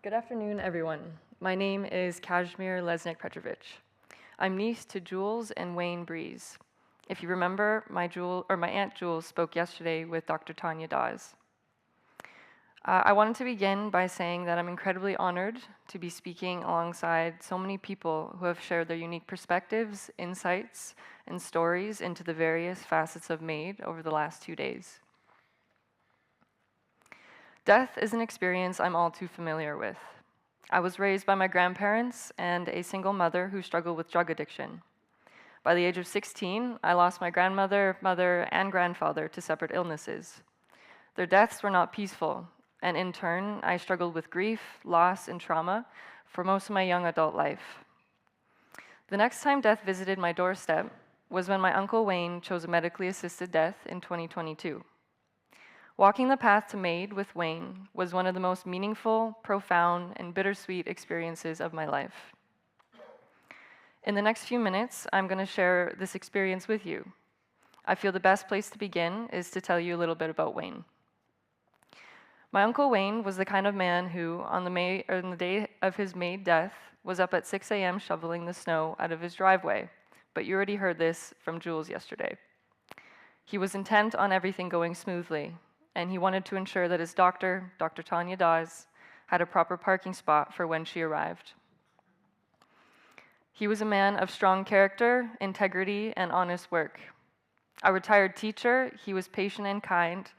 Good afternoon, everyone. My name is Kashmir Lesnick. I'm niece to Jules and Wayne Breeze. If you remember, my Aunt Jule spoke yesterday with Dr. Tanya Dawes. I wanted to begin by saying that I'm incredibly honored to be speaking alongside so many people who have shared their unique perspectives, insights, and stories into the various facets of MAiD over the last 2 days. Death is an experience I'm all too familiar with. I was raised by my grandparents and a single mother who struggled with drug addiction. By the age of 16, I lost my grandmother, mother, and grandfather to separate illnesses. Their deaths were not peaceful, and in turn, I struggled with grief, loss, and trauma for most of my young adult life. The next time death visited my doorstep was when my Uncle Wayne chose a medically assisted death in 2022. Walking the path to MAiD with Wayne was one of the most meaningful, profound, and bittersweet experiences of my life. In the next few minutes, I'm going to share this experience with you. I feel the best place to begin is to tell you a little bit about Wayne. My Uncle Wayne was the kind of man who, on the day of his MAiD death, was up at 6 a.m. shoveling the snow out of his driveway, but you already heard this from Jules yesterday. He was intent on everything going smoothly, and he wanted to ensure that his doctor, Dr. Tanya Dawes, had a proper parking spot for when she arrived. He was a man of strong character, integrity, and honest work. A retired teacher, he was patient and kind,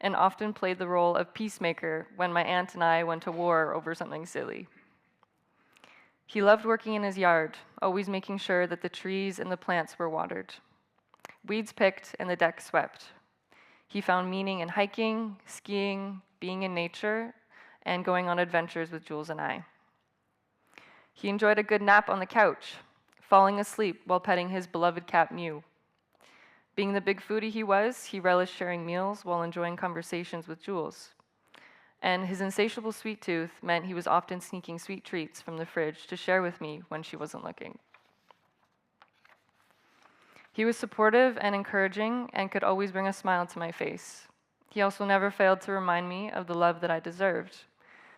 and often played the role of peacemaker when my aunt and I went to war over something silly. He loved working in his yard, always making sure that the trees and the plants were watered, weeds picked, and the deck swept. He found meaning in hiking, skiing, being in nature, and going on adventures with Jules and I. He enjoyed a good nap on the couch, falling asleep while petting his beloved cat Mew. Being the big foodie he was, he relished sharing meals while enjoying conversations with Jules. And his insatiable sweet tooth meant he was often sneaking sweet treats from the fridge to share with me when she wasn't looking. He was supportive and encouraging and could always bring a smile to my face. He also never failed to remind me of the love that I deserved,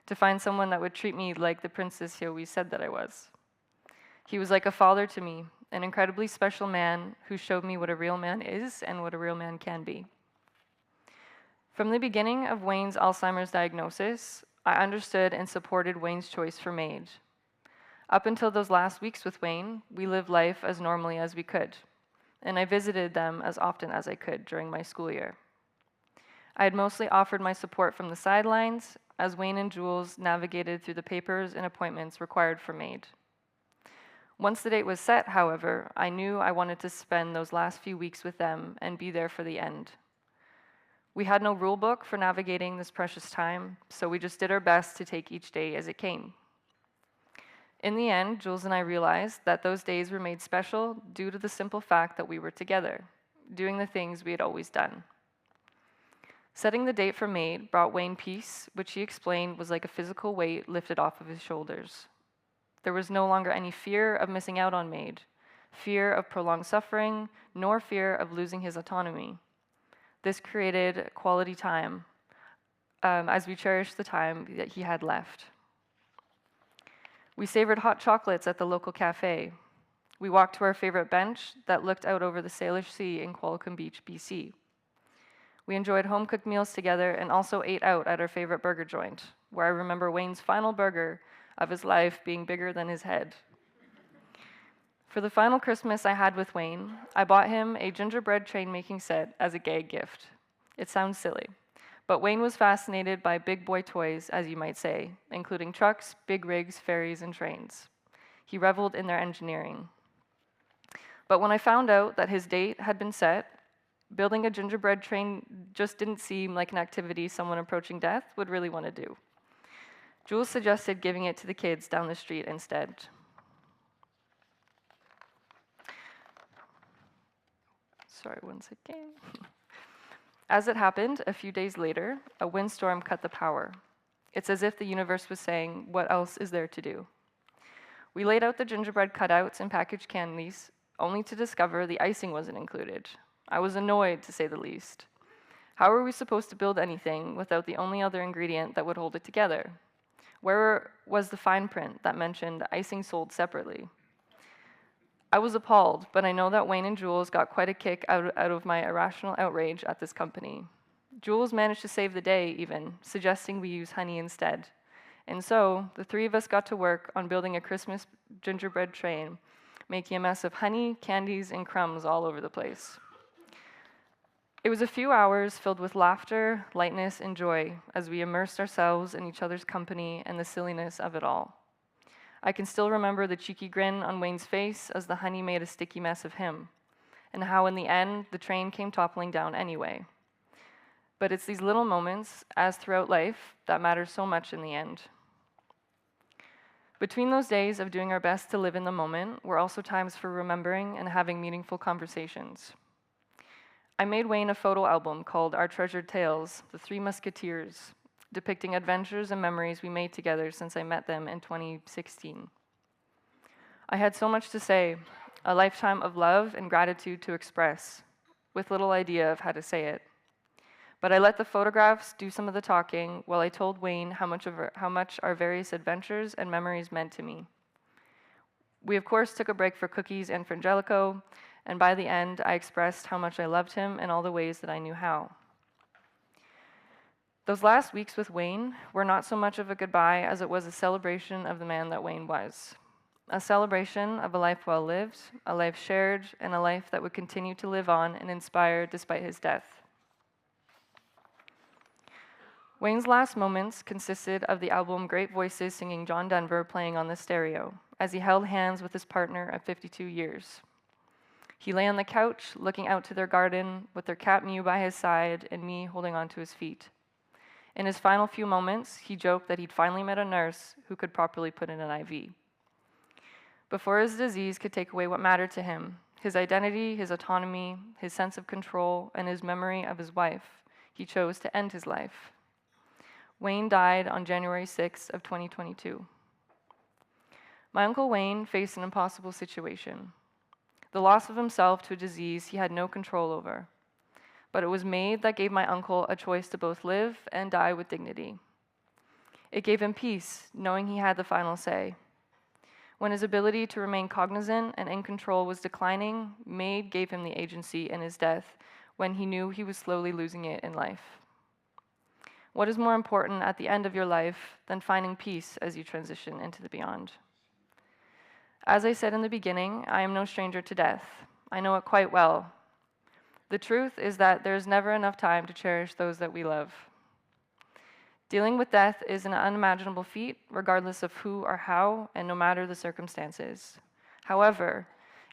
to find someone that would treat me like the princess he always said that I was. He was like a father to me, an incredibly special man who showed me what a real man is and what a real man can be. From the beginning of Wayne's Alzheimer's diagnosis, I understood and supported Wayne's choice for MAiD. Up until those last weeks with Wayne, we lived life as normally as we could, and I visited them as often as I could during my school year. I had mostly offered my support from the sidelines as Wayne and Jules navigated through the papers and appointments required for MAiD. Once the date was set, however, I knew I wanted to spend those last few weeks with them and be there for the end. We had no rule book for navigating this precious time, so we just did our best to take each day as it came. In the end, Jules and I realized that those days were made special due to the simple fact that we were together, doing the things we had always done. Setting the date for MAiD brought Wayne peace, which he explained was like a physical weight lifted off of his shoulders. There was no longer any fear of missing out on MAiD, fear of prolonged suffering, nor fear of losing his autonomy. This created quality time as we cherished the time that he had left. We savored hot chocolates at the local cafe. We walked to our favorite bench that looked out over the Salish Sea in Qualicum Beach, BC. We enjoyed home-cooked meals together and also ate out at our favorite burger joint, where I remember Wayne's final burger of his life being bigger than his head. For the final Christmas I had with Wayne, I bought him a gingerbread train-making set as a gag gift. It sounds silly, but Wayne was fascinated by big boy toys, as you might say, including trucks, big rigs, ferries, and trains. He reveled in their engineering. But when I found out that his date had been set, building a gingerbread train just didn't seem like an activity someone approaching death would really want to do. Jules suggested giving it to the kids down the street instead. Sorry, one second. As it happened, a few days later, a windstorm cut the power. It's as if the universe was saying, what else is there to do? We laid out the gingerbread cutouts and packaged candies, only to discover the icing wasn't included. I was annoyed, to say the least. How are we supposed to build anything without the only other ingredient that would hold it together? Where was the fine print that mentioned icing sold separately? I was appalled, but I know that Wayne and Jules got quite a kick out of my irrational outrage at this company. Jules managed to save the day, even, suggesting we use honey instead. And so, the three of us got to work on building a Christmas gingerbread train, making a mess of honey, candies, and crumbs all over the place. It was a few hours filled with laughter, lightness, and joy as we immersed ourselves in each other's company and the silliness of it all. I can still remember the cheeky grin on Wayne's face as the honey made a sticky mess of him, and how in the end, the train came toppling down anyway. But it's these little moments, as throughout life, that matter so much in the end. Between those days of doing our best to live in the moment were also times for remembering and having meaningful conversations. I made Wayne a photo album called Our Treasured Tales, The Three Musketeers, depicting adventures and memories we made together since I met them in 2016. I had so much to say, a lifetime of love and gratitude to express, with little idea of how to say it. But I let the photographs do some of the talking while I told Wayne how much our various adventures and memories meant to me. We of course took a break for cookies and frangelico, and by the end I expressed how much I loved him in all the ways that I knew how. Those last weeks with Wayne were not so much of a goodbye as it was a celebration of the man that Wayne was. A celebration of a life well lived, a life shared, and a life that would continue to live on and inspire despite his death. Wayne's last moments consisted of the album Great Voices singing John Denver playing on the stereo, as he held hands with his partner of 52 years. He lay on the couch, looking out to their garden, with their cat Mew by his side and me holding onto his feet. In his final few moments, he joked that he'd finally met a nurse who could properly put in an IV. Before his disease could take away what mattered to him, his identity, his autonomy, his sense of control, and his memory of his wife, he chose to end his life. Wayne died on January 6th of 2022. My Uncle Wayne faced an impossible situation, the loss of himself to a disease he had no control over. But it was MAiD that gave my uncle a choice to both live and die with dignity. It gave him peace, knowing he had the final say. When his ability to remain cognizant and in control was declining, MAiD gave him the agency in his death when he knew he was slowly losing it in life. What is more important at the end of your life than finding peace as you transition into the beyond? As I said in the beginning, I am no stranger to death. I know it quite well. The truth is that there is never enough time to cherish those that we love. Dealing with death is an unimaginable feat, regardless of who or how, and no matter the circumstances. However,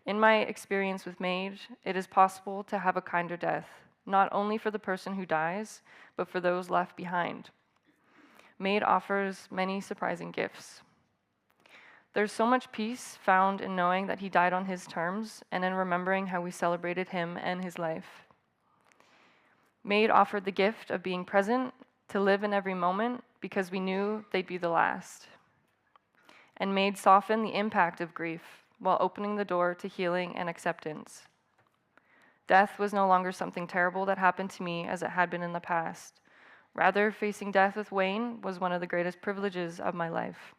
in my experience with MAiD, it is possible to have a kinder death, not only for the person who dies, but for those left behind. MAiD offers many surprising gifts. There's so much peace found in knowing that he died on his terms and in remembering how we celebrated him and his life. MAiD offered the gift of being present, to live in every moment because we knew they'd be the last. And MAiD softened the impact of grief while opening the door to healing and acceptance. Death was no longer something terrible that happened to me as it had been in the past. Rather, facing death with Wayne was one of the greatest privileges of my life.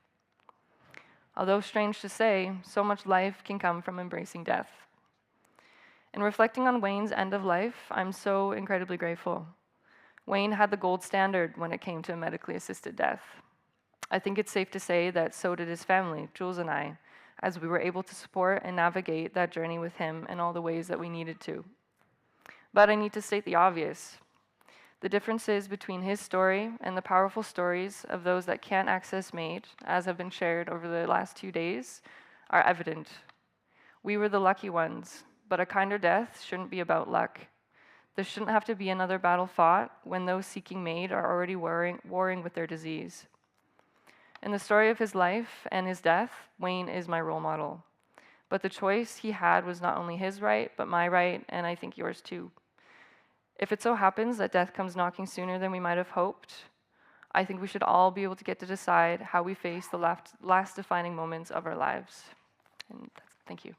Although strange to say, so much life can come from embracing death. In reflecting on Wayne's end of life, I'm so incredibly grateful. Wayne had the gold standard when it came to medically assisted death. I think it's safe to say that so did his family, Jules and I, as we were able to support and navigate that journey with him in all the ways that we needed to. But I need to state the obvious. The differences between his story and the powerful stories of those that can't access MAiD, as have been shared over the last 2 days, are evident. We were the lucky ones, but a kinder death shouldn't be about luck. There shouldn't have to be another battle fought when those seeking MAiD are already warring with their disease. In the story of his life and his death, Wayne is my role model. But the choice he had was not only his right, but my right, and I think yours too. If it so happens that death comes knocking sooner than we might have hoped, I think we should all be able to get to decide how we face the last defining moments of our lives. And thank you.